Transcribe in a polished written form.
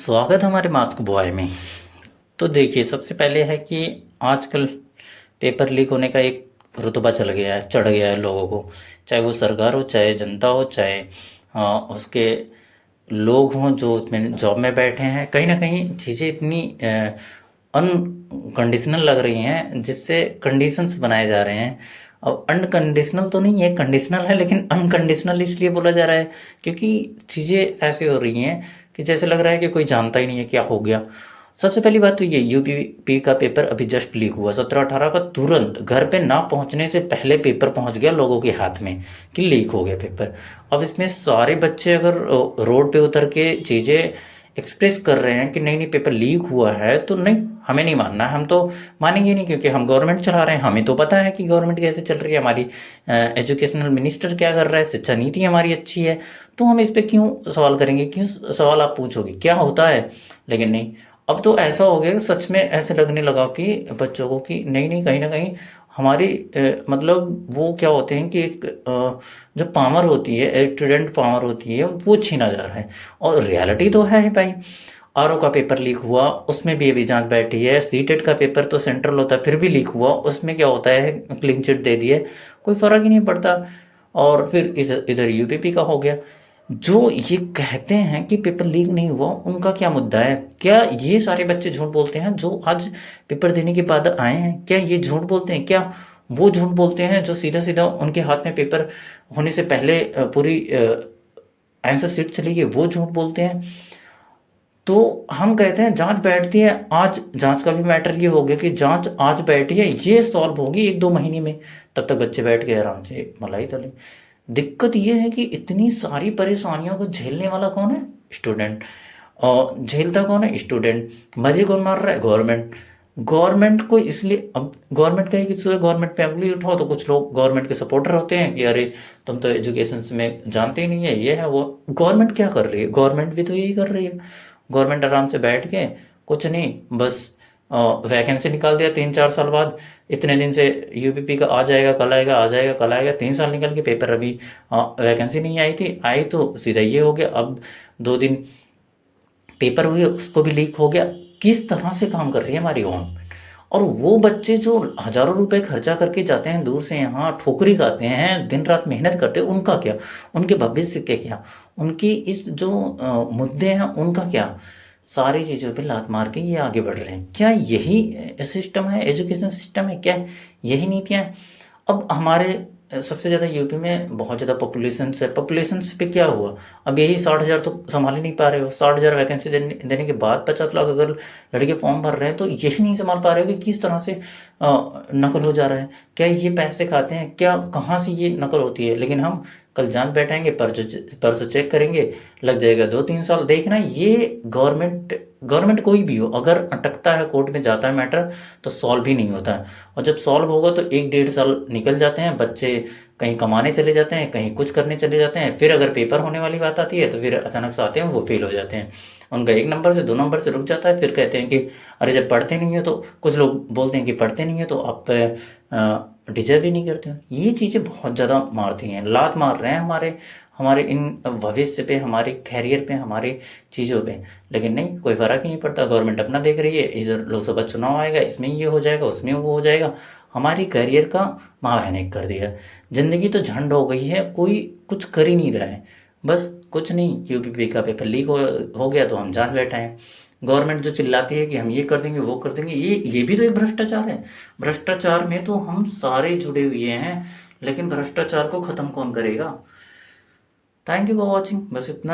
स्वागत है हमारे मास्क बॉय में। तो देखिए, सबसे पहले है कि आजकल पेपर लीक होने का एक रुतबा चल गया है, चढ़ गया है लोगों को। चाहे वो सरकार हो, चाहे जनता हो, चाहे उसके लोग हों जो उसमें जॉब में बैठे हैं। कहीं ना कहीं चीज़ें इतनी अनकंडीशनल लग रही हैं जिससे कंडीशंस बनाए जा रहे हैं। अब अनकंडीशनल तो नहीं है, कंडीशनल है, लेकिन अनकंडीशनल इसलिए बोला जा रहा है क्योंकि चीज़ें ऐसी हो रही हैं कि जैसे लग रहा है कि कोई जानता ही नहीं है क्या हो गया। सबसे पहली बात तो ये यूपी का पेपर अभी जस्ट लीक हुआ 17-18 का, तुरंत घर पे ना पहुंचने से पहले पेपर पहुंच गया लोगों के हाथ में कि लीक हो गया पेपर। अब इसमें सारे बच्चे अगर रोड पे उतर के चीज़ें एक्सप्रेस कर रहे हैं कि नहीं नहीं पेपर लीक हुआ है, तो नहीं, हमें नहीं मानना, हम तो मानेंगे नहीं क्योंकि हम गवर्नमेंट चला रहे हैं। हमें तो पता है कि गवर्नमेंट कैसे चल रही है, हमारी एजुकेशनल मिनिस्टर क्या कर रहा है, शिक्षा नीति हमारी अच्छी है। तो हम इस पे क्यों सवाल करेंगे, क्यों सवाल आप पूछोगे क्या होता है। लेकिन नहीं, अब तो ऐसा हो गया कि सच में ऐसे लगने लगा कि बच्चों को कि नहीं नहीं, कहीं ना कहीं हमारी मतलब वो क्या होते हैं कि एक जो पावर होती है, स्टूडेंट पावर होती है, वो छीना जा रहा है। और रियलिटी तो है ही भाई। आरओ का पेपर लीक हुआ, उसमें भी अभी जांच बैठी है। सीटेट का पेपर तो सेंट्रल होता है, फिर भी लीक हुआ, उसमें क्या होता है, क्लीन चिट दे दिए, कोई फर्क ही नहीं पड़ता। और फिर इधर इधर यूपीपी का हो गया। जो ये कहते हैं कि पेपर लीक नहीं हुआ, उनका क्या मुद्दा है? क्या ये सारे बच्चे झूठ बोलते हैं जो आज पेपर देने के बाद आए हैं? क्या ये झूठ बोलते हैं? क्या वो झूठ बोलते हैं जो सीधा सीधा उनके हाथ में पेपर होने से पहले पूरी आंसर शीट चली गई, वो झूठ बोलते हैं? तो हम कहते हैं जांच बैठती है आज। जांच का भी मैटर ये हो गया कि जांच आज बैठी है, ये सॉल्व होगी 1-2 महीने में। तब तक बच्चे बैठ गए आराम से मलाई तले। दिक्कत ये है कि इतनी सारी परेशानियों को झेलने वाला कौन है? स्टूडेंट। और झेलता कौन है? स्टूडेंट। मजे कौन मार रहा है? गवर्नमेंट। गवर्नमेंट को इसलिए अब गवर्नमेंट का ही किसी गवर्नमेंट पे उंगली उठाओ तो कुछ लोग गवर्नमेंट के सपोर्टर होते हैं कि अरे तुम तो एजुकेशन में जानते ही नहीं है, ये है वो। गवर्नमेंट क्या कर रही है? गवर्नमेंट भी तो यही कर रही है। गवर्नमेंट आराम से बैठ के कुछ नहीं, बस वैकेंसी निकाल दिया 3-4 साल बाद। इतने दिन से यूपीपी का आ जाएगा कल आएगा, आ जाएगा कल आएगा, 3 साल निकल के पेपर अभी वैकेंसी नहीं आई थी, आई तो सीधा ये हो गया। अब 2 दिन पेपर हुए उसको भी लीक हो गया। किस तरह से काम कर रही है हमारी गवर्नमेंट? और वो बच्चे जो हजारों रुपए खर्चा करके जाते हैं दूर से यहाँ, ठोकरी खाते हैं, दिन रात मेहनत करते हैं, उनका क्या? उनके भविष्य के क्या? उनकी इस जो मुद्दे हैं उनका क्या? सारी चीज़ों पे लात मार के ये आगे बढ़ रहे हैं। क्या यही सिस्टम है, एजुकेशन सिस्टम है क्या? यही नीतियाँ हैं? अब हमारे सबसे ज़्यादा यूपी में बहुत ज़्यादा पॉपुलेशन है। पॉपुलेशन पे क्या हुआ? अब यही 60,000 तो संभाल ही नहीं पा रहे हो। 60,000 वैकेंसी देने के बाद 50 लाख अगर लड़के फॉर्म भर रहे हैं तो यही नहीं संभाल पा रहे हो कि किस तरह से नकल हो जा रहा है। क्या ये पैसे खाते हैं? क्या कहाँ से ये नकल होती है? लेकिन हम कल जांच बैठाएंगे, पर्स चेक करेंगे, लग जाएगा 2-3 साल। देखना, ये गवर्नमेंट कोई भी हो, अगर अटकता है, कोर्ट में जाता है मैटर, तो सॉल्व ही नहीं होता है। और जब सॉल्व होगा तो 1-1.5 साल निकल जाते हैं, बच्चे कहीं कमाने चले जाते हैं, कहीं कुछ करने चले जाते हैं। फिर अगर पेपर होने वाली बात आती है तो फिर अचानक से आते हैं, वो फेल हो जाते हैं। उनका 1 नंबर से 2 नंबर से रुक जाता है। फिर कहते हैं कि अरे जब पढ़ते नहीं है, तो कुछ लोग बोलते हैं कि पढ़ते नहीं है तो आप डिजर्व ही नहीं करते हो। ये चीज़ें बहुत ज़्यादा मारती हैं, लात मार रहे हैं हमारे हमारे इन भविष्य पे, हमारे कैरियर पे, हमारी चीज़ों पे। लेकिन नहीं, कोई फ़र्क ही नहीं पड़ता। गवर्नमेंट अपना देख रही है, इधर लोकसभा चुनाव आएगा, इसमें ये हो जाएगा, उसमें वो हो जाएगा। हमारी करियर का महाभैनिक कर दिया। ज़िंदगी तो झंड हो गई है, कोई कुछ कर ही नहीं रहा है। बस कुछ नहीं, यूपीपी का पेपर लीक हो गया तो हम जांच बैठे हैं। गवर्नमेंट जो चिल्लाती है कि हम ये कर देंगे, वो कर देंगे, ये भी तो एक भ्रष्टाचार है। भ्रष्टाचार में तो हम सारे जुड़े हुए हैं, लेकिन भ्रष्टाचार को ख़त्म कौन करेगा? Thank you for watching. बस इतना ही।